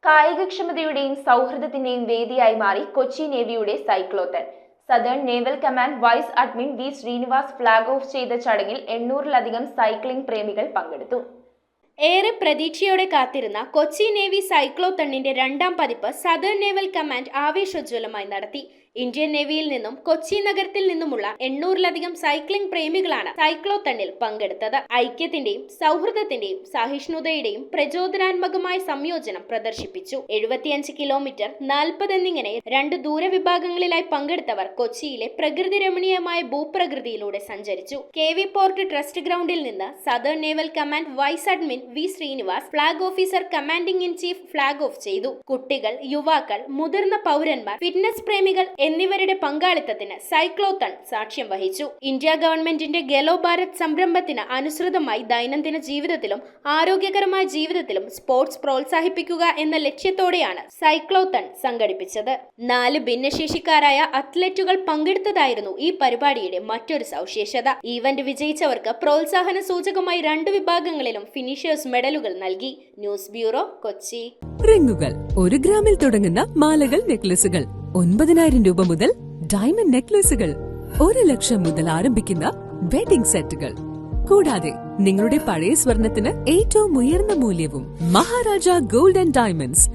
കായികക്ഷമതയുടെയും സൗഹൃദത്തിന്റെയും വേദിയായി മാറി കൊച്ചി നേവിയുടെ cyclothon. Southern naval command vice admin V Srinivas flag off ചെയ്ത ചടങ്ങിൽ 800-ലധികം സൈക്ലിംഗ് പ്രേമികൾ പങ്കെടുത്തു. ഏറെ പ്രതീക്ഷയോടെ കാത്തിരുന്ന കൊച്ചി നേവി സൈക്ലോത്തണിന്റെ രണ്ടാം പതിപ്പ് സദേൺ നേവൽ കമാൻഡ് ആവേശോജ്വലമായി നടത്തി. ഇന്ത്യൻ നേവിയിൽ നിന്നും കൊച്ചി നഗരത്തിൽ നിന്നുമുള്ള 800-ലധികം സൈക്ലിംഗ് പ്രേമികളാണ് സൈക്ലോത്തണിൽ പങ്കെടുത്തത്. ഐക്യത്തിന്റെയും സൗഹൃദത്തിന്റെയും സഹിഷ്ണുതയുടെയും പ്രചോദനാത്മകമായ സംയോജനം പ്രദർശിപ്പിച്ചു. 75 കിലോമീറ്റർ, 40 എന്നിങ്ങനെ 2 ദൂരവിഭാഗങ്ങളിലായി പങ്കെടുത്തവർ കൊച്ചിയിലെ പ്രകൃതി രമണീയമായ ഭൂപ്രകൃതിയിലൂടെ സഞ്ചരിച്ചു. KV പോർട്ട് ട്രസ്റ്റ് ഗ്രൗണ്ടിൽ നിന്ന് southern naval command vice admin V Srinivas, flag officer commanding in chief flag off ചെയ്തു. കുട്ടികൾ, യുവാക്കൾ, മുതിർന്ന പൗരന്മാർ, ഫിറ്റ്നസ് പ്രേമികൾ എന്നിവരുടെ പങ്കാളിത്തത്തിന് സൈക്ലോത്തൺ സാക്ഷ്യം വഹിച്ചു. ഇന്ത്യ ഗവൺമെന്റിന്റെ ഖേലോ ഭാരത് സംരംഭത്തിന് അനുസൃതമായി ദൈനംദിന ജീവിതത്തിലും ആരോഗ്യകരമായ ജീവിതത്തിലും സ്പോർട്സ് പ്രോത്സാഹിപ്പിക്കുക എന്ന ലക്ഷ്യത്തോടെയാണ് സൈക്ലോത്തൺ സംഘടിപ്പിച്ചത്. 4 ഭിന്നശേഷിക്കാരായ അത്ലറ്റുകൾ പങ്കെടുത്തതായിരുന്നു ഈ പരിപാടിയുടെ മറ്റൊരു സവിശേഷത. ഈവന്റ് വിജയിച്ചവർക്ക് പ്രോത്സാഹന സൂചകമായി 2 വിഭാഗങ്ങളിലും ഫിനിഷേഴ്സ് മെഡലുകൾ നൽകി. News bureau, Kochi. റിങ്ങുകൾ 1 ഗ്രാമിൽ തുടങ്ങുന്ന മാലകൾ, നെക്ലസുകൾ 9,000 രൂപ മുതൽ ഡയമണ്ട് നെക്ലസുകൾ 1 ലക്ഷം മുതൽ ആരംഭിക്കുന്ന വെഡിംഗ് സെറ്റുകൾ. കൂടാതെ നിങ്ങളുടെ പഴയ സ്വർണത്തിന് ഏറ്റവും ഉയർന്ന മൂല്യവും. Maharaja gold and diamonds